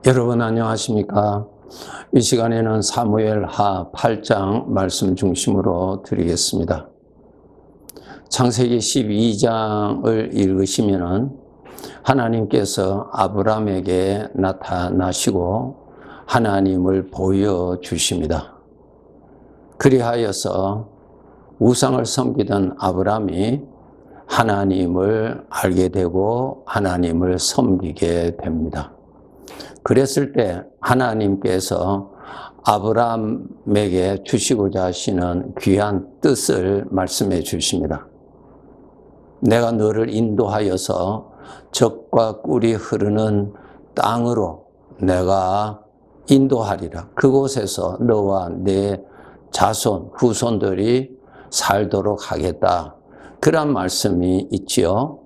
여러분 안녕하십니까? 이 시간에는 사무엘하 8장 말씀 중심으로 드리겠습니다. 창세기 12장을 읽으시면 하나님께서 아브라함에게 나타나시고 하나님을 보여주십니다. 그리하여서 우상을 섬기던 아브라함이 하나님을 알게 되고 하나님을 섬기게 됩니다. 그랬을 때 하나님께서 아브라함에게 주시고자 하시는 귀한 뜻을 말씀해 주십니다. 내가 너를 인도하여서 젖과 꿀이 흐르는 땅으로 내가 인도하리라. 그곳에서 너와 내 자손, 후손들이 살도록 하겠다. 그런 말씀이 있지요.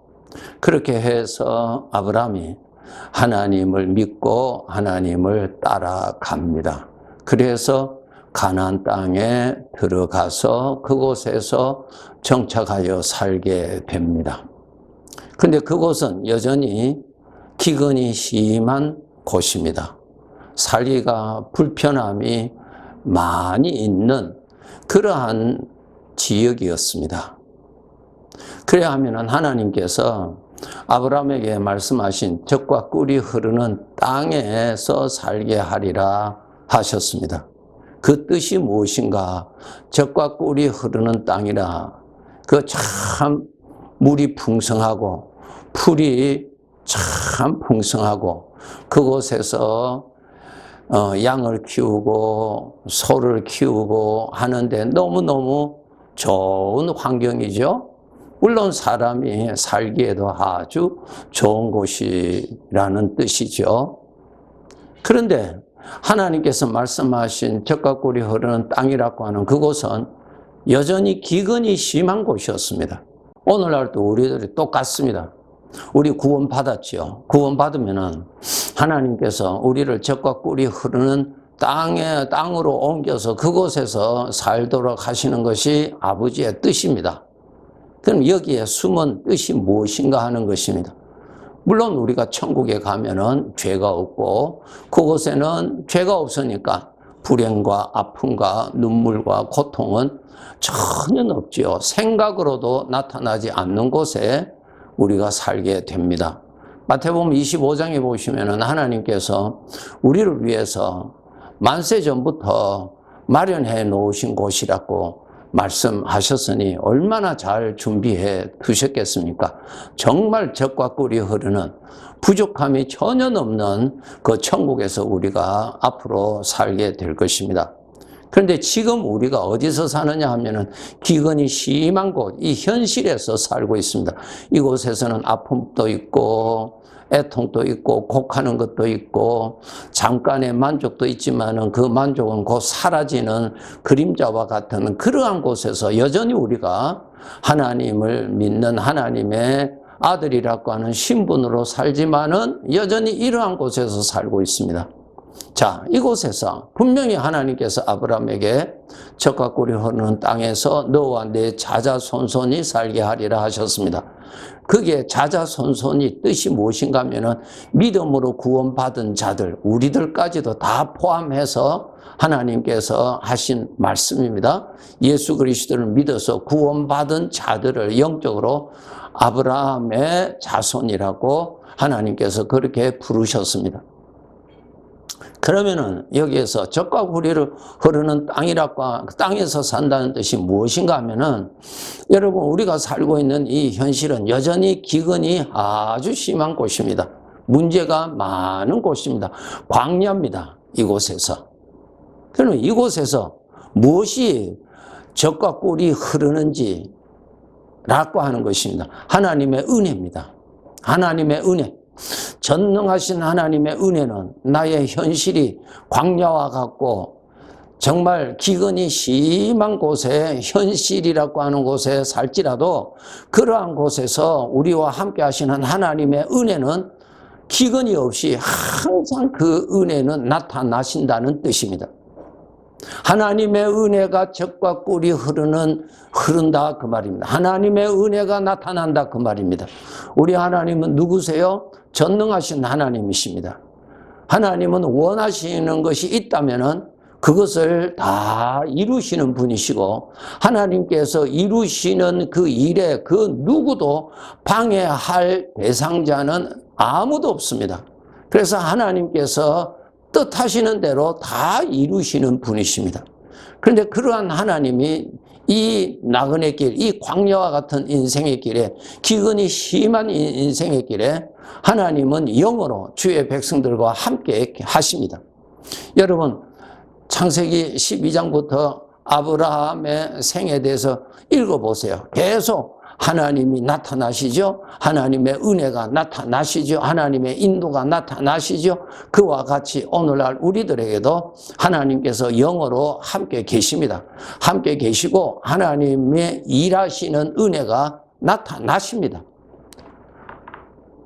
그렇게 해서 아브라함이 하나님을 믿고 하나님을 따라갑니다. 그래서 가나안 땅에 들어가서 그곳에서 정착하여 살게 됩니다. 근데 그곳은 여전히 기근이 심한 곳입니다. 살기가 불편함이 많이 있는 그러한 지역이었습니다. 그래야 하면 하나님께서 아브라함에게 말씀하신 젖과 꿀이 흐르는 땅에서 살게 하리라 하셨습니다. 그 뜻이 무엇인가? 젖과 꿀이 흐르는 땅이라 그 참 물이 풍성하고 풀이 참 풍성하고 그곳에서 양을 키우고 소를 키우고 하는데 너무너무 좋은 환경이죠. 물론 사람이 살기에도 아주 좋은 곳이라는 뜻이죠. 그런데 하나님께서 말씀하신 젖과 꿀이 흐르는 땅이라고 하는 그곳은 여전히 기근이 심한 곳이었습니다. 오늘날도 우리들이 똑같습니다. 우리 구원받았지요. 구원받으면은 하나님께서 우리를 젖과 꿀이 흐르는 땅으로 옮겨서 그곳에서 살도록 하시는 것이 아버지의 뜻입니다. 그럼 여기에 숨은 뜻이 무엇인가 하는 것입니다. 물론 우리가 천국에 가면은 죄가 없고 그곳에는 죄가 없으니까 불행과 아픔과 눈물과 고통은 전혀 없지요. 생각으로도 나타나지 않는 곳에 우리가 살게 됩니다. 마태복음 25장에 보시면은 하나님께서 우리를 위해서 만세 전부터 마련해 놓으신 곳이라고 말씀하셨으니 얼마나 잘 준비해 두셨겠습니까? 정말 젖과 꿀이 흐르는 부족함이 전혀 없는 그 천국에서 우리가 앞으로 살게 될 것입니다. 그런데 지금 우리가 어디서 사느냐 하면은 기근이 심한 곳, 이 현실에서 살고 있습니다. 이곳에서는 아픔도 있고 애통도 있고 곡하는 것도 있고 잠깐의 만족도 있지만은 그 만족은 곧 사라지는 그림자와 같은 그러한 곳에서 여전히 우리가 하나님을 믿는 하나님의 아들이라고 하는 신분으로 살지만은 여전히 이러한 곳에서 살고 있습니다. 자, 이곳에서 분명히 하나님께서 아브라함에게 젖과 꿀이 흐르는 땅에서 너와 내 자자손손이 살게 하리라 하셨습니다. 그게 자자손손이 뜻이 무엇인가 하면은 믿음으로 구원받은 자들, 우리들까지도 다 포함해서 하나님께서 하신 말씀입니다. 예수 그리스도를 믿어서 구원받은 자들을 영적으로 아브라함의 자손이라고 하나님께서 그렇게 부르셨습니다. 그러면은 여기에서 젖과 꿀이 흐르는 땅이라고 땅에서 산다는 뜻이 무엇인가 하면은 여러분 우리가 살고 있는 이 현실은 여전히 기근이 아주 심한 곳입니다. 문제가 많은 곳입니다. 광야입니다. 이곳에서. 그러면 이곳에서 무엇이 젖과 꿀이 흐르는지 라고 하는 것입니다. 하나님의 은혜입니다. 하나님의 은혜. 전능하신 하나님의 은혜는 나의 현실이 광야와 같고 정말 기근이 심한 곳에 현실이라고 하는 곳에 살지라도 그러한 곳에서 우리와 함께 하시는 하나님의 은혜는 기근이 없이 항상 그 은혜는 나타나신다는 뜻입니다. 하나님의 은혜가 젖과 꿀이 흐른다 그 말입니다. 하나님의 은혜가 나타난다 그 말입니다. 우리 하나님은 누구세요? 전능하신 하나님이십니다. 하나님은 원하시는 것이 있다면은 그것을 다 이루시는 분이시고, 하나님께서 이루시는 그 일에 그 누구도 방해할 대상자는 아무도 없습니다. 그래서 하나님께서 뜻하시는 대로 다 이루시는 분이십니다. 그런데 그러한 하나님이 이 나그네 길, 이 광야와 같은 인생의 길에, 기근이 심한 인생의 길에 하나님은 영으로 주의 백성들과 함께 하십니다. 여러분, 창세기 12장부터 아브라함의 생에 대해서 읽어보세요. 계속 하나님이 나타나시죠. 하나님의 은혜가 나타나시죠. 하나님의 인도가 나타나시죠. 그와 같이 오늘날 우리들에게도 하나님께서 영으로 함께 계십니다. 함께 계시고 하나님의 일하시는 은혜가 나타나십니다.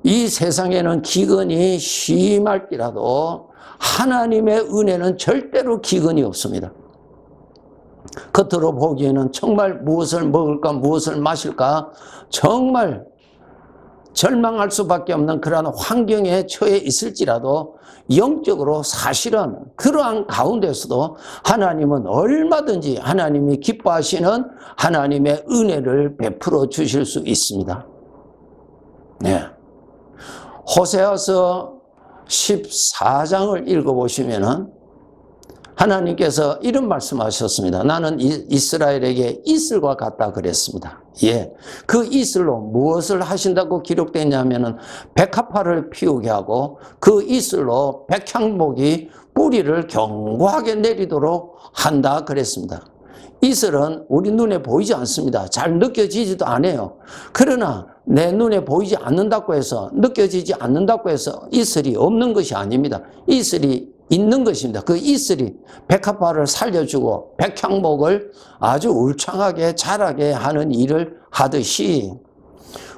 이 세상에는 기근이 심할지라도 하나님의 은혜는 절대로 기근이 없습니다. 겉으로 보기에는 정말 무엇을 먹을까 무엇을 마실까 정말 절망할 수밖에 없는 그러한 환경에 처해 있을지라도 영적으로 사실은 그러한 가운데서도 하나님은 얼마든지 하나님이 기뻐하시는 하나님의 은혜를 베풀어 주실 수 있습니다. 네. 호세아서 14장을 읽어보시면은 하나님께서 이런 말씀하셨습니다. 나는 이스라엘에게 이슬과 같다 그랬습니다. 예. 그 이슬로 무엇을 하신다고 기록되어 있냐면은 백합화를 피우게 하고 그 이슬로 백향목이 뿌리를 견고하게 내리도록 한다 그랬습니다. 이슬은 우리 눈에 보이지 않습니다. 잘 느껴지지도 않아요. 그러나 내 눈에 보이지 않는다고 해서, 느껴지지 않는다고 해서 이슬이 없는 것이 아닙니다. 이슬이 있는 것입니다. 그 이슬이 백합화를 살려주고 백향목을 아주 울창하게 자라게 하는 일을 하듯이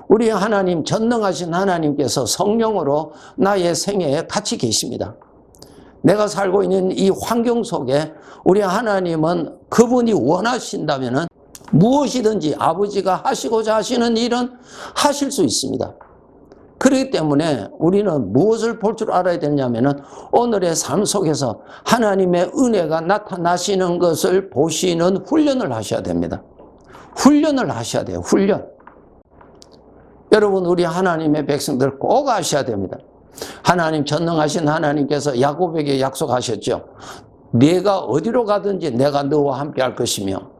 우리 하나님, 전능하신 하나님께서 성령으로 나의 생애에 같이 계십니다. 내가 살고 있는 이 환경 속에 우리 하나님은 그분이 원하신다면은 무엇이든지 아버지가 하시고자 하시는 일은 하실 수 있습니다. 그렇기 때문에 우리는 무엇을 볼 줄 알아야 되냐면은 오늘의 삶 속에서 하나님의 은혜가 나타나시는 것을 보시는 훈련을 하셔야 됩니다. 훈련을 하셔야 돼요. 훈련. 여러분, 우리 하나님의 백성들 꼭 아셔야 됩니다. 하나님, 전능하신 하나님께서 야곱에게 약속하셨죠. 네가 어디로 가든지 내가 너와 함께 할 것이며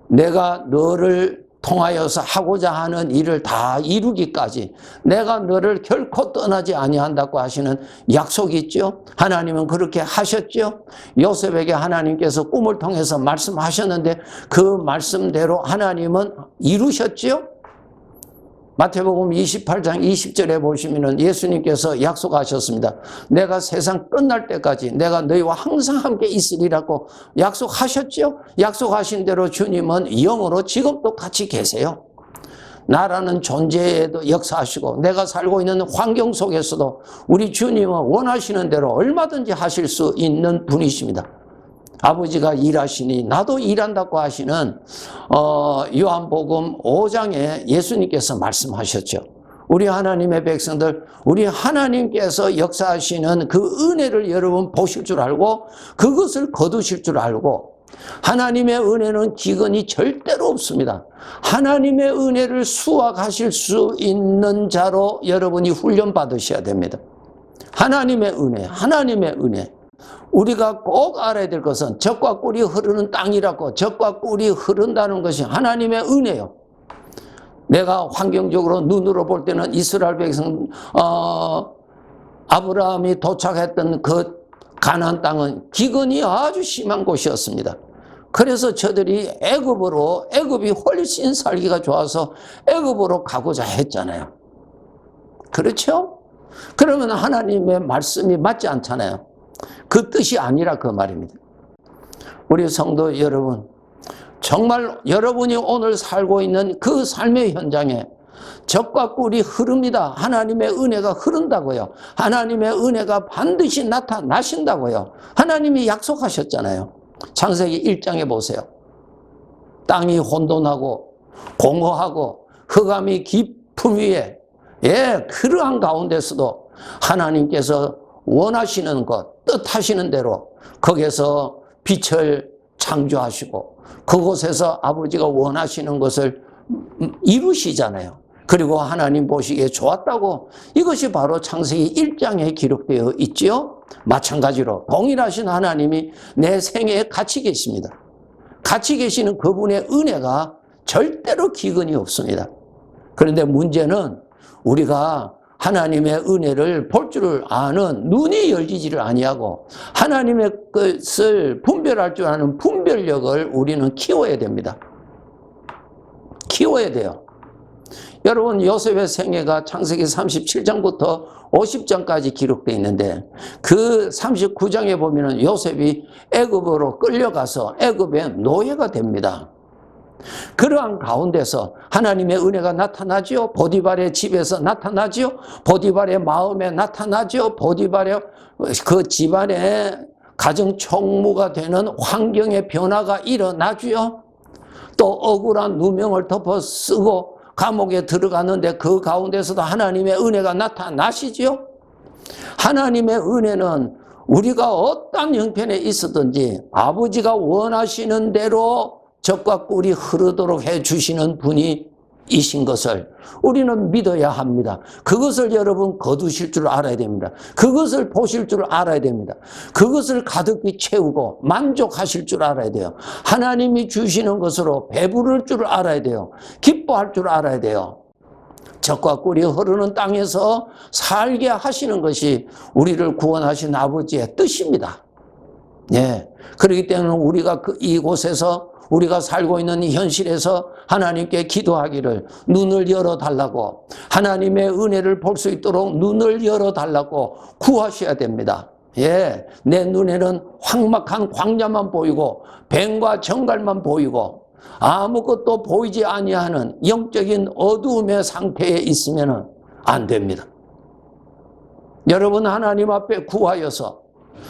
내가 너를 통하여서 하고자 하는 일을 다 이루기까지 내가 너를 결코 떠나지 아니한다고 하시는 약속이 있죠. 하나님은 그렇게 하셨죠. 요셉에게 하나님께서 꿈을 통해서 말씀하셨는데 그 말씀대로 하나님은 이루셨죠. 마태복음 28장 20절에 보시면은 예수님께서 약속하셨습니다. 내가 세상 끝날 때까지 내가 너희와 항상 함께 있으리라고 약속하셨죠. 약속하신 대로 주님은 영으로 지금도 같이 계세요. 나라는 존재에도 역사하시고 내가 살고 있는 환경 속에서도 우리 주님은 원하시는 대로 얼마든지 하실 수 있는 분이십니다. 아버지가 일하시니 나도 일한다고 하시는 요한복음 5장에 예수님께서 말씀하셨죠. 우리 하나님의 백성들, 우리 하나님께서 역사하시는 그 은혜를 여러분 보실 줄 알고 그것을 거두실 줄 알고, 하나님의 은혜는 기근이 절대로 없습니다. 하나님의 은혜를 수확하실 수 있는 자로 여러분이 훈련받으셔야 됩니다. 하나님의 은혜, 하나님의 은혜. 우리가 꼭 알아야 될 것은 젖과 꿀이 흐르는 땅이라고, 젖과 꿀이 흐른다는 것이 하나님의 은혜요. 내가 환경적으로 눈으로 볼 때는 이스라엘 백성 아브라함이 도착했던 그 가나안 땅은 기근이 아주 심한 곳이었습니다. 그래서 저들이 애굽이 훨씬 살기가 좋아서 애굽으로 가고자 했잖아요. 그렇죠? 그러면 하나님의 말씀이 맞지 않잖아요. 그 뜻이 아니라 그 말입니다. 우리 성도 여러분, 정말 여러분이 오늘 살고 있는 그 삶의 현장에 젖과 꿀이 흐릅니다. 하나님의 은혜가 흐른다고요. 하나님의 은혜가 반드시 나타나신다고요. 하나님이 약속하셨잖아요. 창세기 1장에 보세요. 땅이 혼돈하고 공허하고 흑암이 깊음 위에, 그러한 가운데서도 하나님께서 원하시는 것, 뜻하시는 대로 거기에서 빛을 창조하시고 그곳에서 아버지가 원하시는 것을 이루시잖아요. 그리고 하나님 보시기에 좋았다고, 이것이 바로 창세기 1장에 기록되어 있지요. 마찬가지로 동일하신 하나님이 내 생애에 같이 계십니다. 같이 계시는 그분의 은혜가 절대로 기근이 없습니다. 그런데 문제는 우리가 하나님의 은혜를 볼 줄을 아는 눈이 열리지를 아니하고 하나님의 것을 분별할 줄 아는 분별력을 우리는 키워야 됩니다. 키워야 돼요. 여러분, 요셉의 생애가 창세기 37장부터 50장까지 기록되어 있는데 그 39장에 보면은 요셉이 애굽으로 끌려가서 애굽의 노예가 됩니다. 그러한 가운데서 하나님의 은혜가 나타나지요. 보디발의 집에서 나타나지요. 보디발의 마음에 나타나지요. 보디발의 그 집안의 가정 총무가 되는 환경의 변화가 일어나지요. 또 억울한 누명을 덮어 쓰고 감옥에 들어가는데 그 가운데서도 하나님의 은혜가 나타나시지요. 하나님의 은혜는 우리가 어떤 형편에 있었든지 아버지가 원하시는 대로 젖과 꿀이 흐르도록 해주시는 분이 이신 것을 우리는 믿어야 합니다. 그것을 여러분 거두실 줄 알아야 됩니다. 그것을 보실 줄 알아야 됩니다. 그것을 가득히 채우고 만족하실 줄 알아야 돼요. 하나님이 주시는 것으로 배부를 줄 알아야 돼요. 기뻐할 줄 알아야 돼요. 젖과 꿀이 흐르는 땅에서 살게 하시는 것이 우리를 구원하신 아버지의 뜻입니다. 예. 그렇기 때문에 우리가 이곳에서 우리가 살고 있는 이 현실에서 하나님께 기도하기를 눈을 열어달라고, 하나님의 은혜를 볼 수 있도록 눈을 열어달라고 구하셔야 됩니다. 예, 내 눈에는 황막한 광야만 보이고 뱀과 정갈만 보이고 아무것도 보이지 아니하는 영적인 어두움의 상태에 있으면 안 됩니다. 여러분, 하나님 앞에 구하여서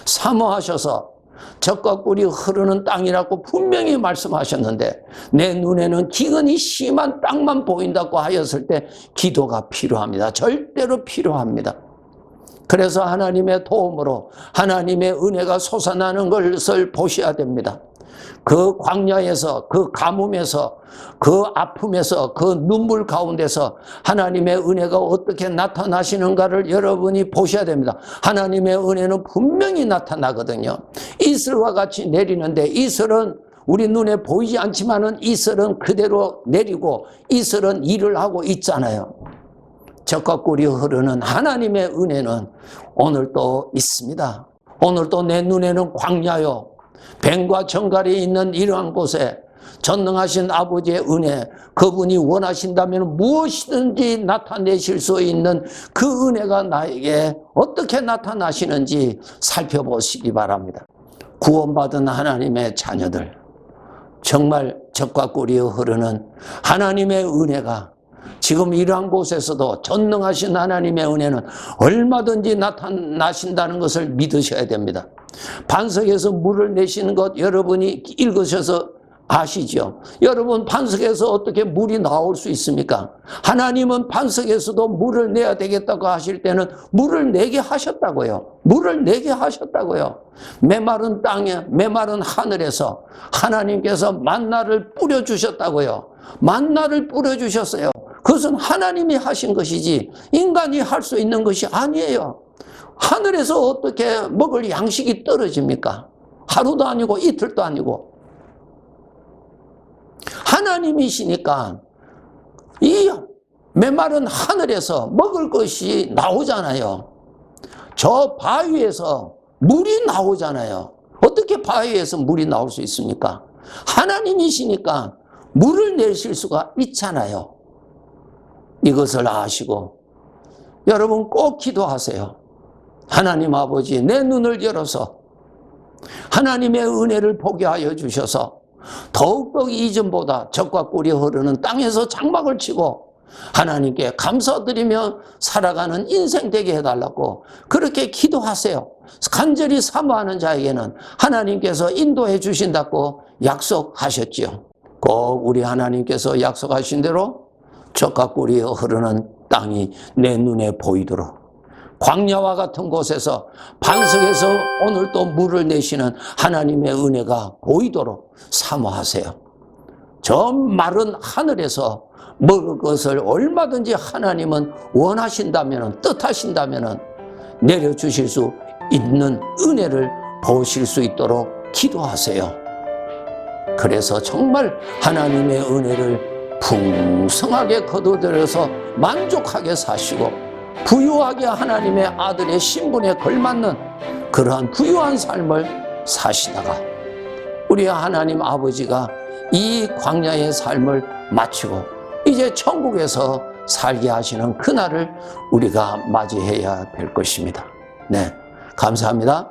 사모하셔서 젖과 꿀이 흐르는 땅이라고 분명히 말씀하셨는데 내 눈에는 기근이 심한 땅만 보인다고 하였을 때 기도가 필요합니다. 절대로 필요합니다. 그래서 하나님의 도움으로 하나님의 은혜가 솟아나는 것을 보셔야 됩니다. 그 광야에서, 그 가뭄에서, 그 아픔에서, 그 눈물 가운데서 하나님의 은혜가 어떻게 나타나시는가를 여러분이 보셔야 됩니다. 하나님의 은혜는 분명히 나타나거든요. 이슬과 같이 내리는데 이슬은 우리 눈에 보이지 않지만은 이슬은 그대로 내리고 이슬은 일을 하고 있잖아요. 젖과 꿀이 흐르는 하나님의 은혜는 오늘도 있습니다. 오늘도 내 눈에는 광야요, 뱀과 정갈이 있는 이러한 곳에 전능하신 아버지의 은혜, 그분이 원하신다면 무엇이든지 나타내실 수 있는 그 은혜가 나에게 어떻게 나타나시는지 살펴보시기 바랍니다. 구원받은 하나님의 자녀들, 정말 젖과 꿀이 흐르는 하나님의 은혜가 지금 이러한 곳에서도 전능하신 하나님의 은혜는 얼마든지 나타나신다는 것을 믿으셔야 됩니다. 반석에서 물을 내시는 것 여러분이 읽으셔서 아시죠? 여러분, 반석에서 어떻게 물이 나올 수 있습니까? 하나님은 반석에서도 물을 내야 되겠다고 하실 때는 물을 내게 하셨다고요. 물을 내게 하셨다고요. 메마른 땅에, 메마른 하늘에서 하나님께서 만나를 뿌려주셨다고요. 만나를 뿌려주셨어요. 그것은 하나님이 하신 것이지 인간이 할 수 있는 것이 아니에요. 하늘에서 어떻게 먹을 양식이 떨어집니까? 하루도 아니고 이틀도 아니고. 하나님이시니까 이 메마른 하늘에서 먹을 것이 나오잖아요. 저 바위에서 물이 나오잖아요. 어떻게 바위에서 물이 나올 수 있습니까? 하나님이시니까 물을 내실 수가 있잖아요. 이것을 아시고 여러분 꼭 기도하세요. 하나님 아버지, 내 눈을 열어서 하나님의 은혜를 보게 하여 주셔서 더욱더 이전보다 젖과 꿀이 흐르는 땅에서 장막을 치고 하나님께 감사드리며 살아가는 인생 되게 해달라고 그렇게 기도하세요. 간절히 사모하는 자에게는 하나님께서 인도해 주신다고 약속하셨지요. 꼭 우리 하나님께서 약속하신 대로 젖과 꿀이 흐르는 땅이 내 눈에 보이도록 광야와 같은 곳에서 반석에서 오늘 또 물을 내시는 하나님의 은혜가 보이도록 사모하세요. 저 마른 하늘에서 먹을 것을 얼마든지 하나님은 원하신다면, 뜻하신다면 내려주실 수 있는 은혜를 보실 수 있도록 기도하세요. 그래서 정말 하나님의 은혜를 풍성하게 거둬들여서 만족하게 사시고 부유하게 하나님의 아들의 신분에 걸맞는 그러한 부유한 삶을 사시다가 우리 하나님 아버지가 이 광야의 삶을 마치고 이제 천국에서 살게 하시는 그날을 우리가 맞이해야 될 것입니다. 네, 감사합니다.